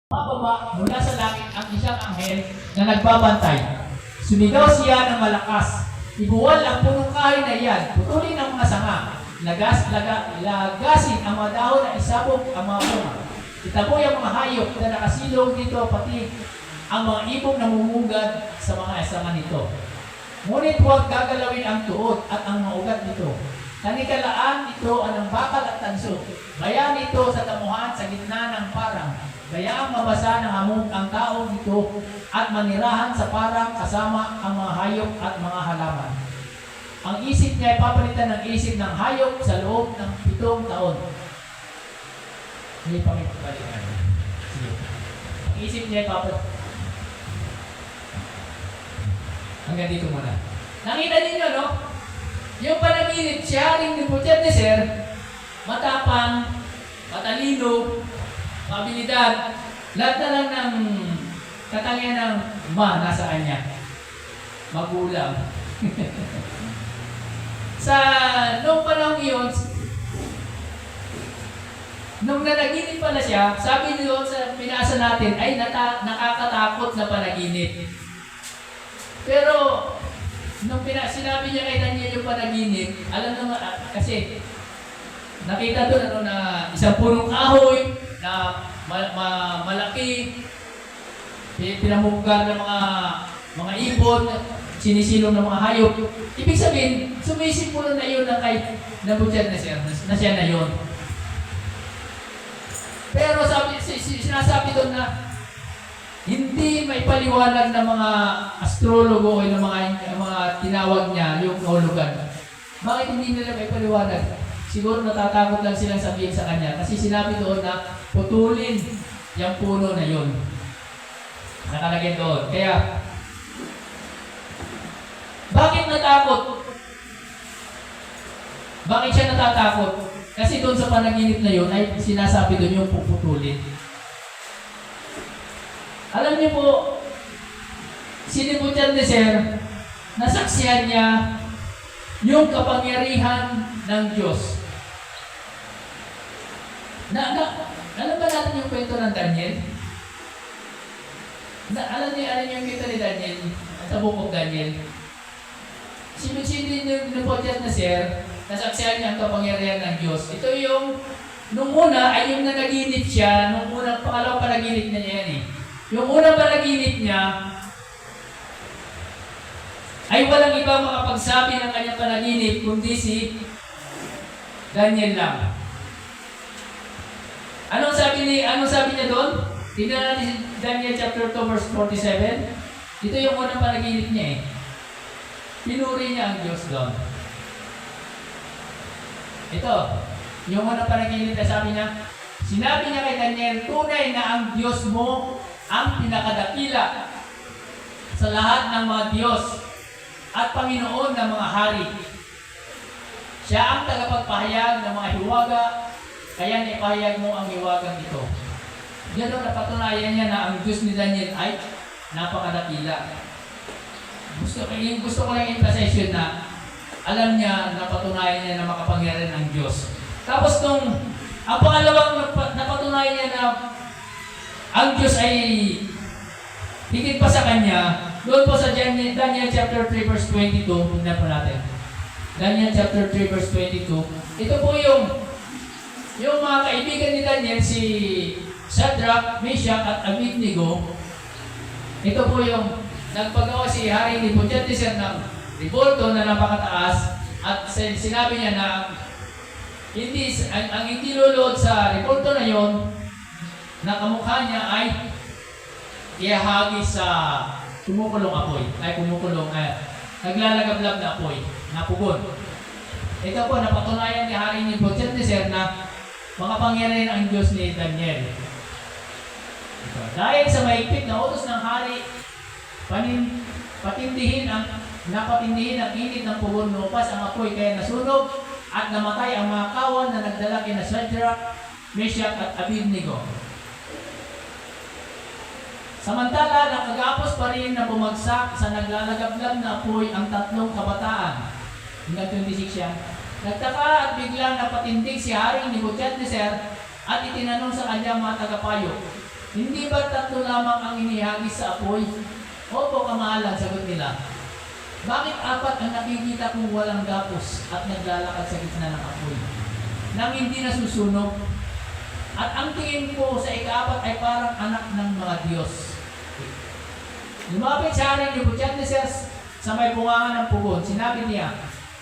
Mababa mula sa langit ang isang anghel na nagbabantay. Sumigaw siya ng malakas. Ibuwal ang punong kahoy na iyan, putulin ang mga sanga, lagasin ang mga dahon na isabog ang mga bunga. Itaboy ang mga hayop na nakasilong dito, pati ang mga ibong namumugad sa mga sanga nito. Ngunit huwag gagalawin ang tuod at ang mga ugat nito. Kanikalaan ito ang bakal at tanso. Bayan ito sa damuhan sa gitna ng parang. Kaya mabasa ng hamog ang tao dito at manirahan sa parang kasama ang mga hayop at mga halaman. Ang isip niya ay papalitan ng isip ng hayop sa loob ng 7 taon. Hindi pa may pabalikan. Sige. Ang isip niya ay papalitan. Hanggang dito muna. Nakita ninyo, no? Yung panaginip siya rin ni Nebuchadnezzar, matapang, matalino, mabilidad, lahat na lang ng katangian ng nasa kanya. Magulang. Noong panahon yun, nung nanaginip pala siya, sabi doon sa pinasa natin, ay nakakatakot na panaginip. Pero, nung sinabi niya kay Daniel yung panaginip, alam naman, kasi nakita doon na isang punong kahoy, na malaki, pinamuggar ng mga ibon, sinisilong ng mga hayop. Ibig sabihin, sumisipulo na yun na kay Nebuchadnezzar, na siya na yun. Pero sinasabi doon na hindi may paliwanag ng mga astrologo o ng mga tinawag niya yung kahulugan. Bakit hindi nila may paliwanag? Siguro natatakot lang silang sabihin sa kanya kasi sinabi doon na putulin yung puno na yun. Nakalagay doon. Kaya, bakit natakot? Bakit siya natatakot? Kasi doon sa panaginip na yun ay sinasabi doon yung puputulin. Alam niyo po, si Nebuchadnezzar, nasaksihan niya yung kapangyarihan ng Diyos. Alam ba natin yung kwento ng Daniel? Alam niyo yung kwento ni Daniel sa Book of Daniel? Si Nebuchadnezzar, nasaksihan niya ang kapangyarihan ng Diyos. Ito yung, nung una ay yung nanaginip siya, nung unang pangalawang panaginip niya yan eh. Yung unang panaginip niya, ay walang ibang makapagsabi ng kanyang panaginip kundi si Daniel lang. Anong sabi niya doon? Tingnan natin si Daniel chapter 2 verse 47. Ito yung unang panaginip niya eh. Pinuri niya ang Diyos doon. Ito, yung unang panaginip na sabi niya, sinabi niya kay Daniel, tunay na ang Diyos mo ang pinakadakila sa lahat ng mga Diyos at Panginoon ng mga hari. Siya ang tagapagpahayag ng mga hiwaga, kaya naipahayag mo ang hiwagang ito. Yan ang napatunayan niya na ang Diyos ni Daniel ay napakadakila. Gusto ko lang emphasize na alam niya, napatunayan niya na makapangyarihan ng Diyos. Tapos ang pangalawang napatunayan niya na ang Diyos ay higit pa sa Kanya, doon po sa Daniel chapter 3 verse 22, tignan po natin. Daniel chapter 3 verse 22. Ito po yung mga kaibigan ni Daniel, si Shadrach, Meshach at Abednego. Ito po yung nagpagawa si Hari Nebuchadnezzar ng revolto na napakataas at sinabi niya na ang hindi luluod sa revolto na yon na kamukha niya ay ihahagis sa kumukulong apoy. Naglalagablab na apoy, napugon. Ito po, napatunayan ni Hari Nebuchadnezzar na makapangyarihan ang Diyos ni Daniel. Ito. Dahil sa mahigpit na utos ng hari, napatindihin ang init ng pugon lupas ang apoy kaya nasunog at namatay ang mga kawan na nagdala kina Shadrach, Meshach at Abednego. Samantala, nakagapos pa rin na bumagsak sa naglalagablab na apoy ang 3 kabataan. Hanggang 26 siya. Nagtaka at biglang napatindig si Haring Nebuchadnezzar at itinanong sa kanyang mga tagapayo, Hindi ba 3 lamang ang inihagis sa apoy? Opo, kamahalan, sagot nila. Bakit 4 ang nakikita kong walang gapos at naglalakad sa gitna ng apoy, nang hindi nasusunog? At ang tingin ko sa ika-4 ay parang anak ng mga Diyos. Lumapit sa haring Nebuchadnezzar sa may bungangan ng pugon. Sinabi niya,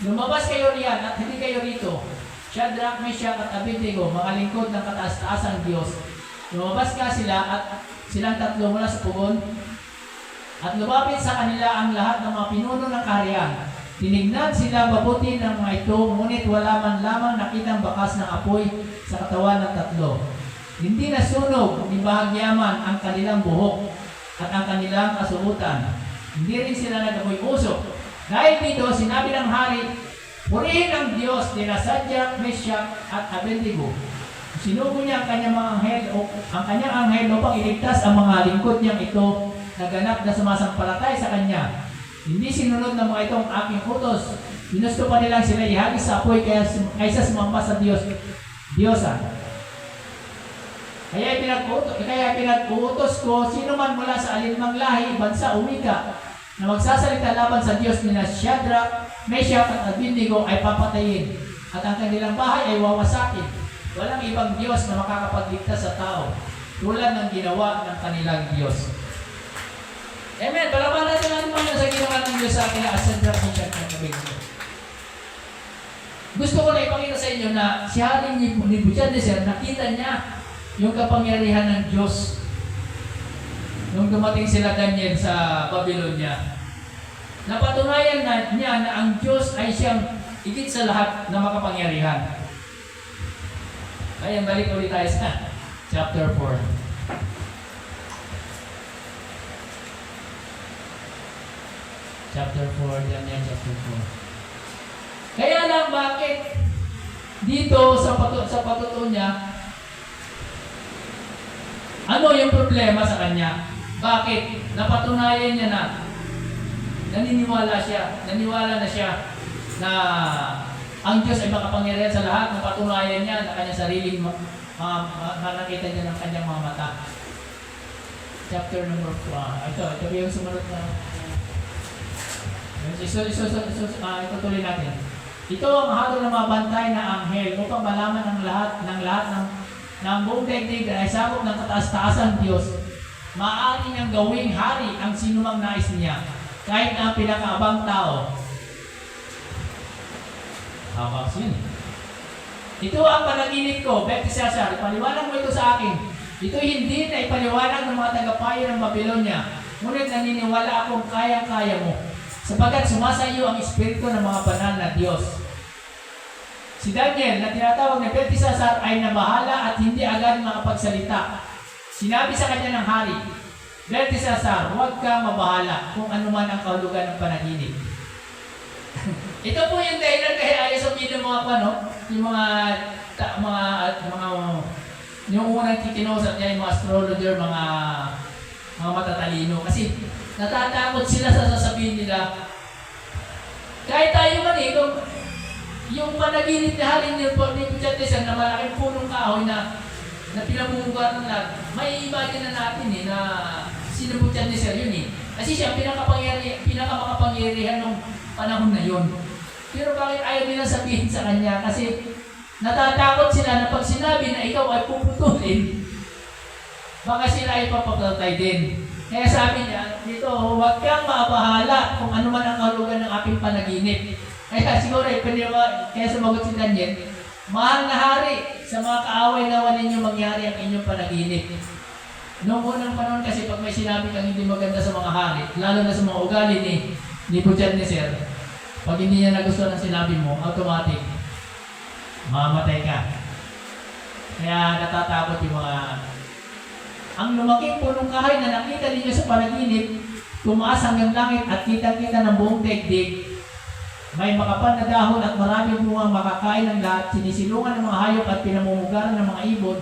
lumabas kayo riyan at hindi kayo rito. Shadrach, Meshach at Abednego, mga lingkod ng kataas-taasang Diyos. Lumabas nga sila at silang 3 mula sa pugon. At lumapit sa kanila ang lahat ng mga pinuno ng kaharian. Tinignan sila mabuti ng mga ito, ngunit wala man lamang nakitang bakas ng apoy sa katawan ng 3. Hindi nasunog ni bahagyaman ang kanilang buhok at ang kanilang kasuotan. Hindi rin sila nagamoy usok. Dahil dito, sinabi ng hari, purihin ang Diyos nila Shadrach, Meshach at Abednego. Sinugo niya ang kanyang mga anghel upang iligtas ang mga lingkod niyang ito na ganap na sumasampalatay sa kanya. Hindi sinunod ng mga itong aking utos. Ginusto pa nilang sila ihagis sa apoy kaysa sumamba sa Diyosa. Kaya pinag-uutos ko, sino man mula sa alinmang lahi, bansa o wika, na magsasalita laban sa Diyos nila Shadrach, Meshach at Abednego ay papatayin, at ang kanilang bahay ay wawasakin. Walang ibang Diyos na makakapagligtas sa tao, tulad ng ginawa ng kanilang Diyos. Amen. Palabanan natin mga sa ginawa ng Diyos sa akin na Shadrach, Meshach at Abednego. Gusto ko na ipakita sa inyo na si Haring Nebuchadnezzar, nakita niya yung kapangyarihan ng Diyos nung dumating sila Daniel sa Babylonia. Napatunayan niya na ang Diyos ay siyang higit sa lahat na makapangyarihan. Kaya balik ulit tayo sa chapter 4. Chapter 4, Daniel chapter 4. Kaya lang bakit dito sa patutuo niya, ano yung problema sa kanya? Bakit? Napatunayan niya na naniniwala na siya na ang Diyos ay makapangyarihan sa lahat. Napatunayan niya na kanyang sariling nakita niya ng kanyang mga mata. Chapter number 4. Ito yung sumunod na. Itutuloy natin. Ito ang hatol ng mga bantay na anghel upang malaman ng lahat ng buong daigdig ay sakop ng kataas-taasang Diyos. Maaari niyang gawing hari ang sinumang nais niya, kahit na ang pinakaabang tao. Habang sin. Ito ang panaginip ko, Belteshazzar, ipaliwanag mo ito sa akin. Ito hindi na ipaliwanag ng mga tagapayo ng Babylonia, ngunit naniniwala akong kayang-kaya mo, sapagkat sumasayo ang espiritu ng mga banal na Diyos. Si Daniel, na tinatawag na Belteshazzar, ay nabahala at hindi agad makapagsalita. Sinabi sa kanya ng hari, Belteshazzar, huwag kang mabahala kung ano man ang kahulugan ng panaginip. Ito po yung dahilan kaya ayaw sabihin ng yung unang kikinosat niya, yung mga astrologer, mga matatalino. Kasi natatakot sila sa sasabihin nila. Kahit tayo man yung panaginip na Haring Nebuchadnezzar na malaking punong kahoy na pinamumugat ng lahat, may imagine na natin na si Nebuchadnezzar yun Kasi siya pinakamakapangyarihan ng panahon na yun. Pero bakit ayaw nila sabihin sa kanya? Kasi natatakot sila na pag sinabi na ikaw ay puputulin, baka sila ay papapatay din. Kaya sabi niya, dito, huwag kang maabahala kung ano man ang kahulugan ng aking panaginip. Kaya siguro, kaya sumagot si Daniel, mahal na hari, sa mga kaaway nawa ninyo mangyari ang inyong panaginip. Noong unang panahon kasi, pag may sinabi kang hindi maganda sa mga hari, lalo na sa mga ugali ni Nebuchadnezzar, pag hindi niya nagustuhan ang sinabi mo, automatic, mamamatay ka. Kaya natatakot yung mga... Ang lumaking punong kahoy na nakita ninyo sa panaginip, tumaas hanggang langit at kitang-kita ng buong daigdig. May makapal na dahon at maraming bunga makakain ng lahat, sinisilungan ng mga hayop at pinamumugaran ng mga ibon,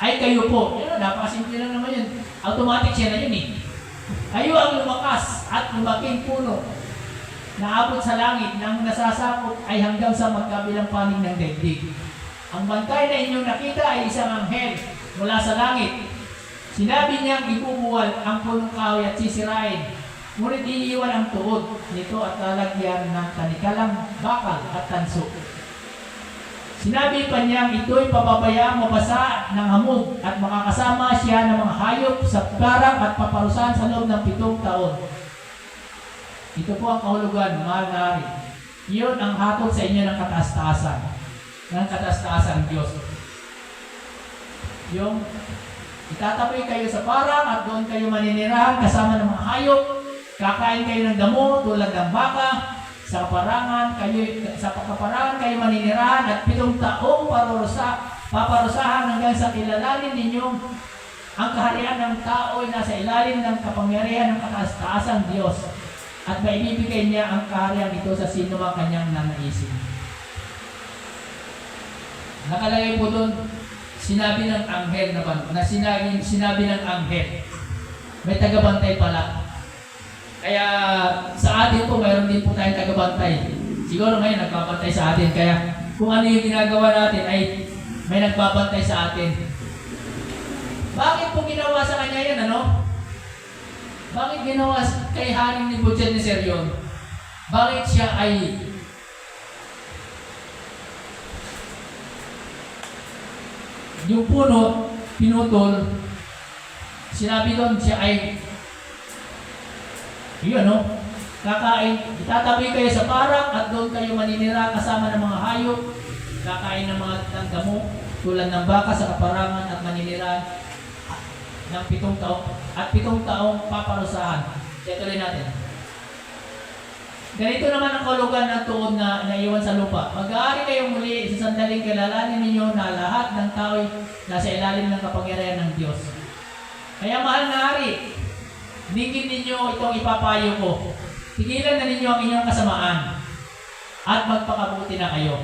ay kayo po. Napakasimple lang naman yun. Automatic siya na yun Kayo ang lumakas at lumaking puno na abot sa langit nang nasasakop ay hanggang sa magkabilang panig ng daigdig. Ang bantay na inyong nakita ay isang anghel mula sa langit. Sinabi niyang ibubuwal ang punong kahoy at sisirain, ngunit iiwan ang tuod nito at lalagyan ng tanikalang bakal at tanso. Sinabi pa niyang ito'y pababayaang mabasa ng hamog at makakasama siya ng mga hayop sa parang at paparusahan sa loob ng 7 taon. Ito po ang kahulugan, mahal na hari. Iyon ang hatol sa inyo ng kataas-taasan. Ng kataas-taasan Diyos. Yung itatapoy kayo sa parang at doon kayo maninirahan kasama ng mga hayop. Kakain kayo ng damo tulad ng baka. Sa kaparangan kayo maninirahan at 7 taong paparusahan hanggang sa kilalanin ninyo ang kaharian ng tao ay nasa ilalim ng kapangyarihan ng kataas-taasang Diyos at maibibigay niya ang kaharian ito sa sino mang kanyang nanaisin. Nakalagay po doon, sinabi ng anghel sinabi ng anghel, may tagabantay pala. Kaya sa atin po, mayroon din po tayong tagabantay. Siguro ngayon nagbabantay sa atin. Kaya kung ano yung ginagawa natin ay may nagbabantay sa atin. Bakit po ginawa sa kanya yan, ano? Bakit ginawa kay Haring Nebuchadnezzar yun? Bakit siya ay yung puno, pinutol, sinabi doon siya ay yun, no? Kakain, itatabi kayo sa parang at doon kayo maninira kasama ng mga hayop, kakain ng mga damo tulad ng baka sa kaparangan at maninira ng 7 taong at 7 taong paparusahan. Tuloy natin. Ganito naman ang kahulugan ng tuod na naiwan sa lupa. Mag-aari kayong muli sa sandaling kilalanin ninyo na lahat ng tao'y nasa ilalim ng kapangyarihan ng Diyos. Kaya mahal na hari, dinggin ninyo itong ipapayo ko. Tigilan na ninyo ang inyong kasamaan at magpakabuti na kayo.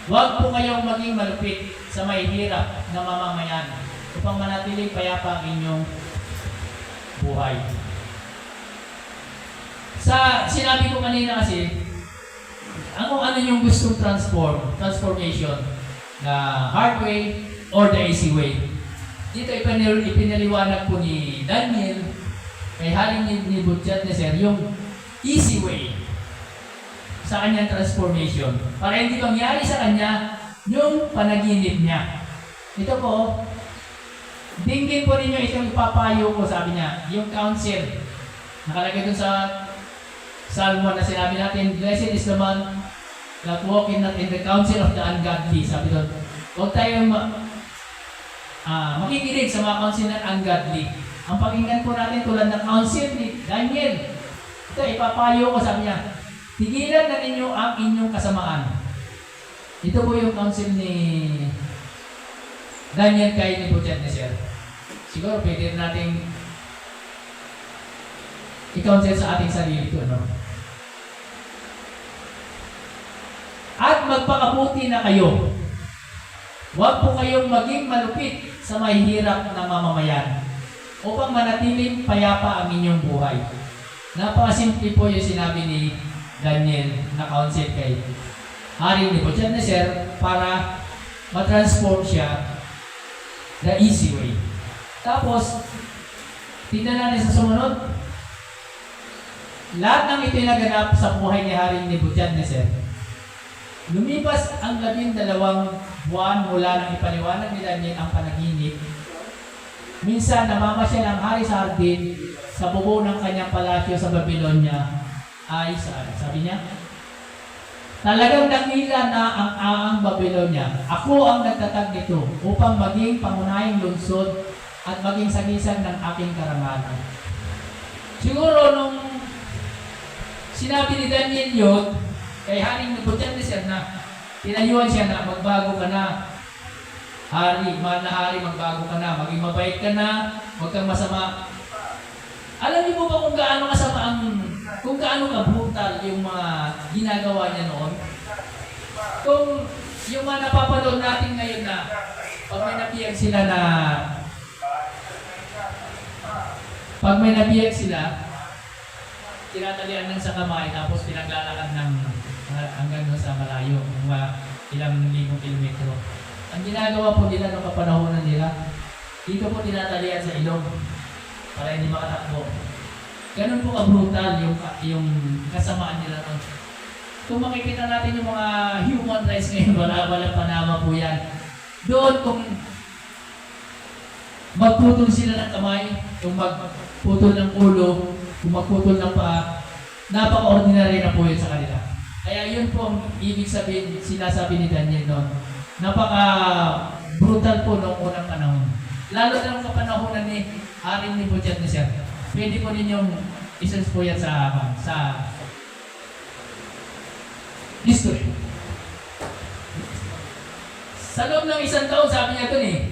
Huwag po kayong maging malupit sa may hirap na mamamayan upang manatiling payapa ang inyong buhay. Sa sinabi ko kanina kasi, ano yung gustong transformation na hard way or the easy way. Dito ipinaliwanag po ni Daniel kay Haring Nebuchadnezzar yung easy way sa kanyang transformation para hindi mangyari sa kanya yung panaginip niya. Ito po, dinggin po ninyo itong ipapayo ko, sabi niya, yung counsel. Nakalagay dun sa Psalm 1 na sinabi natin, blessed is the man that walking not in the counsel of the ungodly. Sabi doon, huwag tayong makikinig sa mga counsel ng ungodly. Ang pakinggan po natin tulad ng counsel ni Daniel. Ito, ipapayo ko, sabi niya, tigilan na ninyo ang inyong kasamaan. Ito po yung counsel ni Daniel kay Nebuchadnezzar. Siguro pwede nating i-counsel sa ating sarili ito, no? At magpakabuti na kayo. Huwag po kayong maging malupit sa mahihirap na mamamayan upang manatiling payapa ang inyong buhay. Napakasimple po yung sinabi ni Daniel na counsel kay Haring Nebuchadnezzar para matransform siya the easy way. Tapos, tingnan natin sa sumunod. Lahat ng itinaganap sa buhay ni Haring Nebuchadnezzar. Lumipas ang 12 buwan mula nang ipaliwanag ni Daniel ang panaginip. Minsan namamasyal ang hari sa hardin sa bubo ng kanyang palasyo sa Babylonia ay sabi niya, talagang dakila na ang Babylonia. Ako ang nagtatag nito upang maging pangunahing lungsod at maging sagisag ng aking karangalan. Siguro nung sinabi ni Daniel yun, kay Haring Nebuchadnezzar na tinayuan siya na magbago ka na, hari, mahal na hari, magbago ka na, maging mabait ka na, huwag kang masama. Alam niyo po ba kung gaano kasama kung gaano ka-brutal yung mga ginagawa niya noon? Kung yung mga napapanood natin ngayon na pag may nabiyag sila, tinatalian lang sa kamay tapos pinaglalakad ng hanggang sa malayo, mga ilang libong kilometro. Ang ginagawa po nila noong kapanahonan nila, Dito po tinatalian sa ilong para hindi makatakbo. Ganun po ka-brutal yung kasamaan nila nun. Kung makikita natin yung mga human rights ngayon, walang panama po yan. Doon kung magputol sila ng kamay, kung magputol ng ulo, kung magputol ng paa, napaka-ordinary na po yun sa kanila. Kaya yun po ang ibig sabihin, sinasabi ni Daniel noon. Napaka-brutal po noong unang panahon. Lalo na ng kapanahonan ni Haring Nebuchadnezzar. Pwede po ninyong isens po yan sa history. Sa loob ng isang taon, sabi niya doon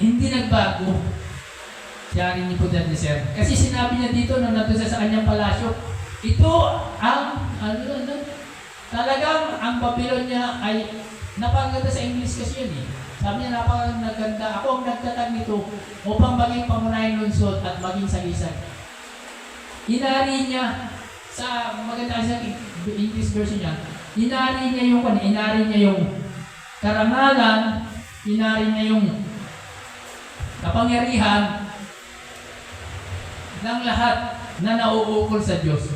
hindi nagbago si Haring Nebuchadnezzar. Kasi sinabi niya dito nung nandun sa kanyang palasyo, ito ang, talagang ang Babylonia ay, napaganda sa English kasi yun Sabi niya, napakaganda. Ako ang nagtatag nito upang maging pangunahing lungsod at maging sagisag. Inari niya, sa maganda sa English version niya, inari niya yung karangalan, inari niya yung kapangyarihan ng lahat na nauukol sa Diyos.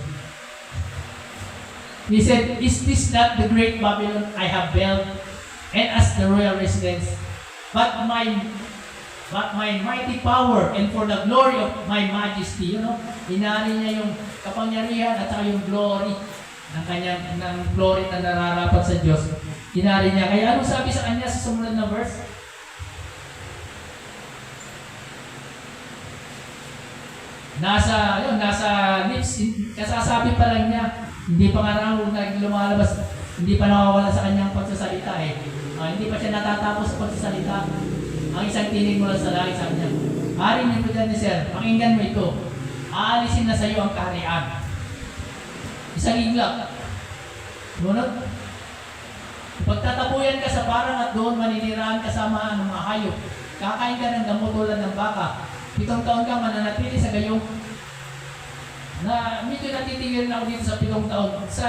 He said, "Is this not the great Babylon I have built, and as the royal residence, but my mighty power and for the glory of my majesty." Inari niya yung kapangyarihan at saka yung glory ng glory na nararapat sa Diyos. Inari niya. Kaya anong sabi sa kanya sa sumunod na verse? Nasa lips, kasasabi pa lang niya, hindi pa nga raw lumalabas, hindi pa nawawala sa kanyang pagsasalita hindi pa siya natatapos sa pagsasalita. Ang isang tinig mula sa langit, sabi niya, Haring Nebuchadnezzar, pakinggan mo ito. Aalisin na sa iyo ang kaharian. Isang iglap. Ngunit, pagtatapuyan ka sa parang at doon maninirahan kasama ng mga hayop. Kakain ka ng gamot tulad ng baka. 7 taon kang mananatili sa gayong. Na medyo natitigil na ako dito sa 7 taon. Sa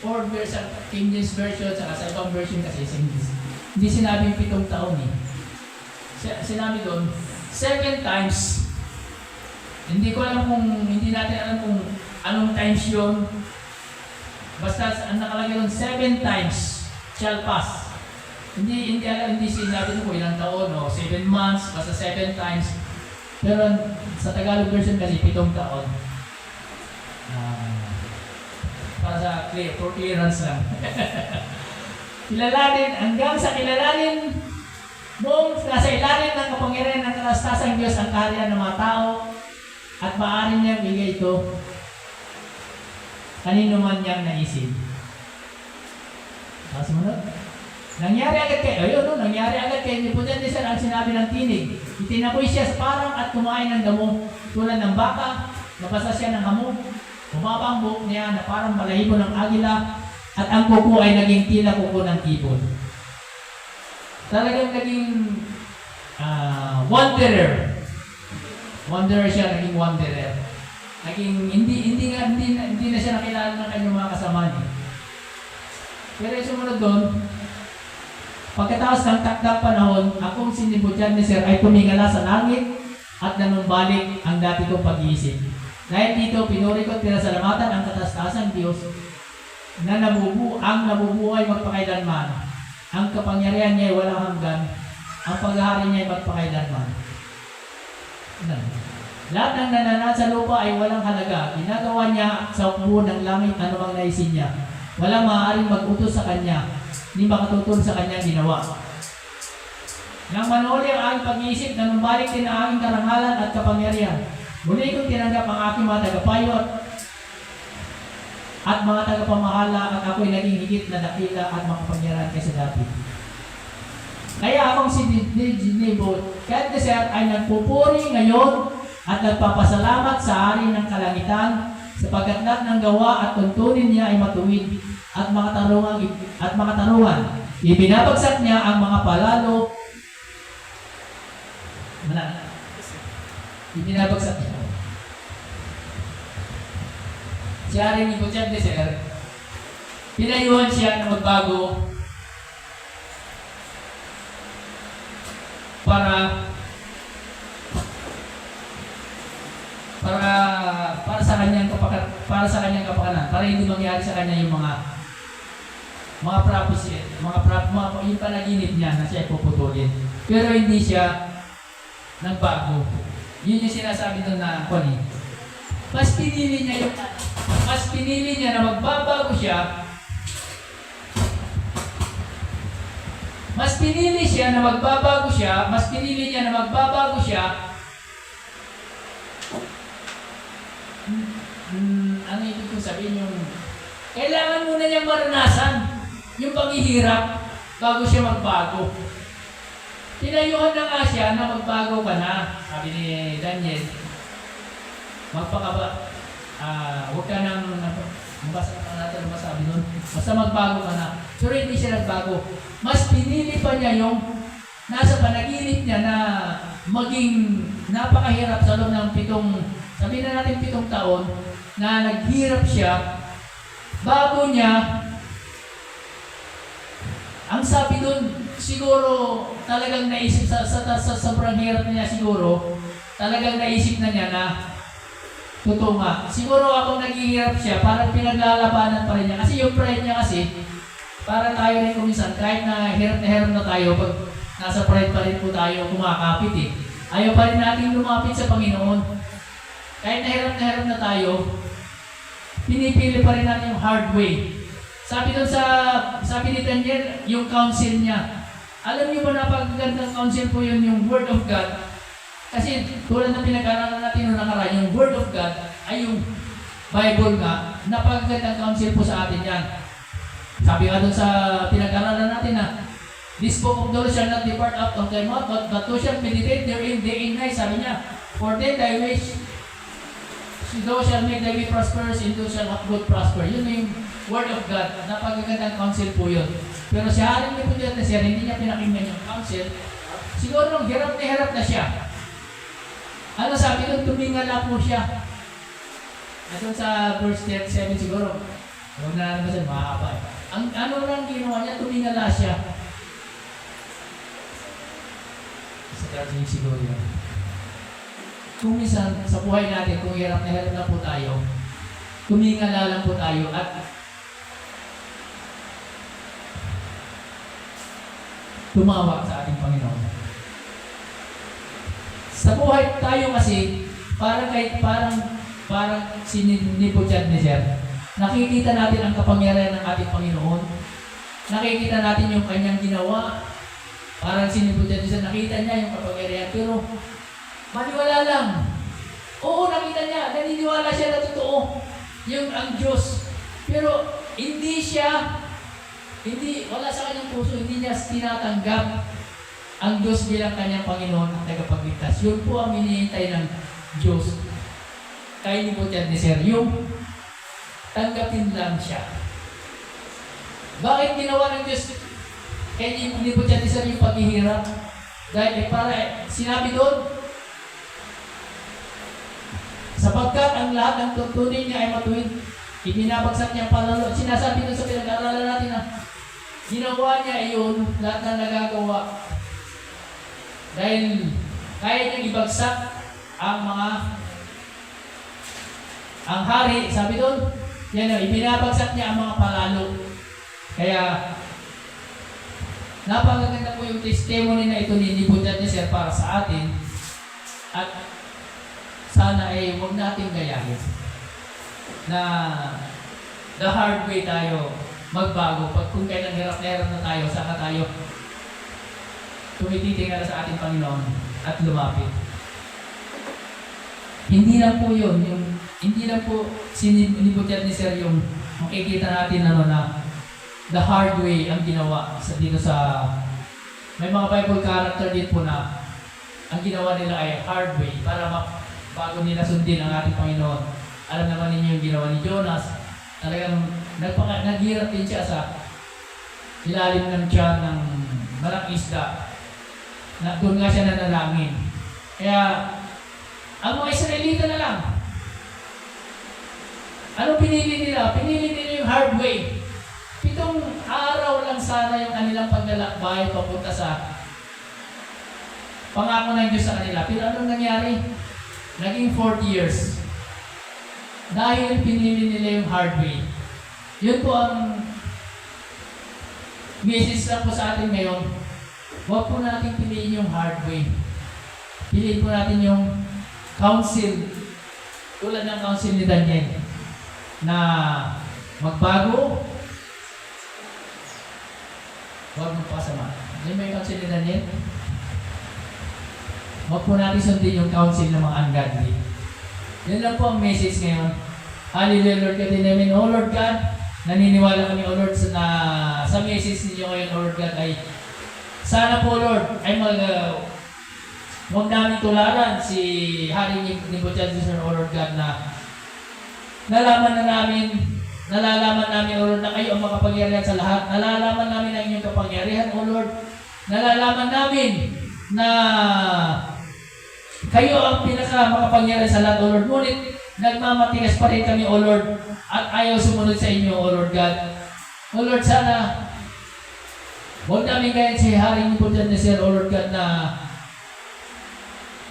Ford version, King James version, saka sa ibang version kasi sa English. Hindi sinabing 7 taon Sinabi doon, 7 times. Hindi natin alam kung anong times yun. Basta ang nakalagay doon, 7 times shall pass. Hindi sinabi ko ilang taon, 7 months, basta 7 times. Pero sa Tagalog version kasi 7 taon. Para sa for clearance lang. Kilalanin, hanggang sa kilalanin buong nasa ilalim ng kapangyarihan ng kalastasang Diyos ang kaharian ng mga tao at maaari niyang bigay ito kanino man niyang naisip. Sumunod. Nangyari agad kay Nebuchadnezzar ang sinabi ng tinig. Itinapoy siya sa parang at kumain ng damo tulad ng baka, nabasa siya ng hamog. Bumaba ang buhok niya na parang balahibo ng agila at ang kuko ay naging tila kuko ng ibon. Talagang naging wanderer. Wanderer siya, naging wanderer. Naging hindi na siya nakilala ng kanyang mga kasama niya. Pero sumunod doon, pagkatapos ng takdang panahon, akong si Nebuchadnezzar ay tumingala sa langit at nanumbalik ang dati kong pag-iisip. Dahil dito, pinuri ko at pinasalamatan ang katastasang Diyos na nabubuhay magpakailanman. Ang kapangyarihan niya ay walang hanggan. Ang paghahari niya ay magpakailanman. Lahat ng nananasa sa lupa ay walang halaga. Ginagawa niya sa ukbo ng langit anumang naisin niya. Walang maaaring mag-utos sa kanya, hindi makatutol sa kanyang ginawa. Nang manuli ang aking pag-iisip, nanumbalik din ang aking karangalan at kapangyarihan. Muli kong tinanggap ang aking mga tagapayo at mga tagapamahala at ako'y naging higit na dakila at makapangyarihan kaysa dati. Kaya akong si Nebuchadnezzar ay nagpupuri ngayon at nagpapasalamat sa hari ng kalangitan sapagkat lahat ng gawa at tuntunin niya ay matuwid at mga tarungan. Ibinabagsak niya ang mga palalo. Ibinabagsak niya. Si Haring Nebuchadnezzar, pinayuhan siya na magbago para sa kanyang kapakanan, para hindi mangyari sa kanya yung mga prophecy, yung panaginip niya na siya ay puputulin. Pero hindi siya nagbago. Yun yung sinasabi doon na mas pinili niya na magbabago siya. Mas pinili niya na magbabago siya. Ano ibig kong sabihin yung kailangan muna niyang maranasan yung paghihirap bago siya magbago. Tinayuhan na nga siya na magbago ka na. Sabi ni Daniel, huwag ka nang masabi nun. Basta magbago ka na. Pero hindi siya nagbago. Mas pinili pa niya yung nasa panaginip niya na maging napakahirap sa loob ng 7 taon na naghirap siya bago niya. Ang sabi doon, siguro talagang naisip sa sobrang hirap niya siguro, talagang naisip na niya na totoo nga. Siguro habang naghihirap siya, parang pinaglalabanan pa rin niya. Kasi yung pride niya kasi, para tayo rin kuminsan, kahit na hirap na tayo, pag nasa pride pa rin po tayo kumakapit eh. Ayaw pa rin natin lumapit sa Panginoon. Kahit na hirap na tayo, pinipili pa rin natin yung hard way. Sabi ni Daniel, yung counsel niya. Alam niyo ba napakagandang counsel po yun, yung Word of God. Kasi tulad ng pinag-aralan natin noong nakaraan, yung Word of God ay yung Bible nga, napakagandang counsel po sa atin yan. Sabi nga doon sa pinag-aralan natin na, this book of the law shall not depart out of thy mouth, but thou shalt meditate therein day and night. Sabi niya, for then thy ways, thou shalt make thy way prosperous, and thou shalt have good prosper. Yun yung Word of God. Napakagandang counsel po yun. Pero si Haring Nebuchadnezzar, hindi niya pinakinggan yung counsel. Siguro nung hirap na siya. Ano sabi doon? Tumingala po siya. Doon sa verse 37 siguro. Huwag na naman siya, mahaba. Ang ano lang ginawa niya, tumingala siya. Sa karting siguro yun. Kung minsan, sa buhay natin, kung hirap na po tayo, tumingala lang po tayo at tumawag sa ating Panginoon. Sa buhay tayo kasi, parang si Nebuchadnezzar, nakikita natin ang kapangyarihan ng ating Panginoon. Nakikita natin yung kanyang ginawa. Parang si Nebuchadnezzar, nakita niya yung kapangyarihan. Pero, maniwala lang. Oo, nakita niya. Naniniwala siya na totoo. Yung ang Diyos. Pero, wala sa kanyang puso, hindi niya tinatanggap ang Diyos bilang kanyang Panginoon at tagapagligtas. Yun po ang hinihintay ng Diyos kay Nebuchadnezzar, yung tanggapin lang siya. Bakit ginawa ng Diyos kay Nebuchadnezzar yung paghihirap? Dahil sinabi doon, sapagkat ang lahat ng tuntunin niya ay matuwid, ibinabagsak niya palalo. Sinasabi doon sa pinag-aaralan natin na ginawa niya iyon, lahat na nagagawa. Dahil kaya niyang ibagsak ang hari, sabi doon, ibinabagsak niya ang mga palalo. Kaya, napakaganda po yung testimony na ito ni Nebuchadnezzar para sa atin. At sana ay huwag natin gayahin na the hard way tayo magbago. Pag kung kailan hirap na tayo, saka tayo tumititingala sa ating Panginoon at lumapit. Hindi lang po yun, hindi lang po si Nebuchadnezzar yung makikita natin na the hard way ang ginawa dito sa may mga Bible character din po na ang ginawa nila ay hard way para bago nila sundin ang ating Panginoon. Alam naman ninyo yung ginawa ni Jonas. Talagang naghirap din siya sa ilalim ng tiyan ng malaking isda. Doon nga siya nanalangin. Kaya, ang mga Israelita na lang, ano pinili nila? Pinili nila yung hard way. 7 araw lang sana yung kanilang paglalakbay papunta pangako ng Diyos sa kanila. Pero anong nangyari? Naging 40 years. Dahil pinili nila yung hard way. Yun po ang message lang po sa atin ngayon. Huwag po natin piliin yung hard way. Piliin po natin yung counsel. Tulad ng counsel ni Daniel na magbago, huwag magpasama. Yan ba yung counsel ni Daniel? Huwag po natin sundin yung counsel ng mga ungodly. Yan lang po ang message ngayon. Hallelujah, Lord God in heaven. O Lord God, naniniwala kami, O Lord, sa message ninyo ngayon, O Lord God, ay sana po, Lord, ay huwag namin tularan si Hari Nebuchadnezzar, O Lord God, na nalalaman namin, O Lord, na kayo ang makapangyarihan sa lahat. Nalalaman namin ang inyong kapangyarihan, O Lord. Nalalaman namin na kayo ang pinaka-makapangyarihan sa lahat, O Lord. Ngunit, nagmamatigas pa rin kami, O Lord, at ayaw sumunod sa inyo, O Lord God. O Lord, sana, huwag namin gayaan si Hari Nebuchadnezzar, O Lord God, na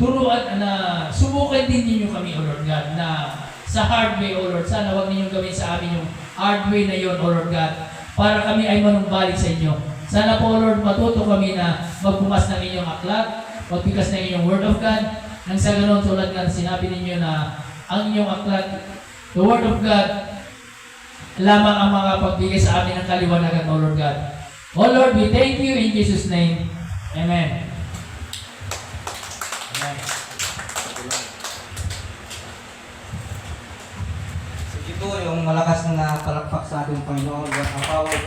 turuan, na subukan din ninyo kami, O Lord God, na sa hard way, O Lord. Sana huwag ninyong gawin sa amin yung hard way na yun, O Lord God, para kami ay manumbalik sa inyo. Sana po, O Lord, matuto kami na magbukas ng inyong aklat, magbigas ng inyong Word of God, nang sa ganon tulad nga sinabi ninyo na ang inyong aklat, the Word of God, lamang ang makapagbigay sa amin ng kaliwanagan, O Lord God. O Lord, we thank you in Jesus' name. Amen. Amen. Sige po, yung malakas na palakpak sa ating Panginoon. Ang power.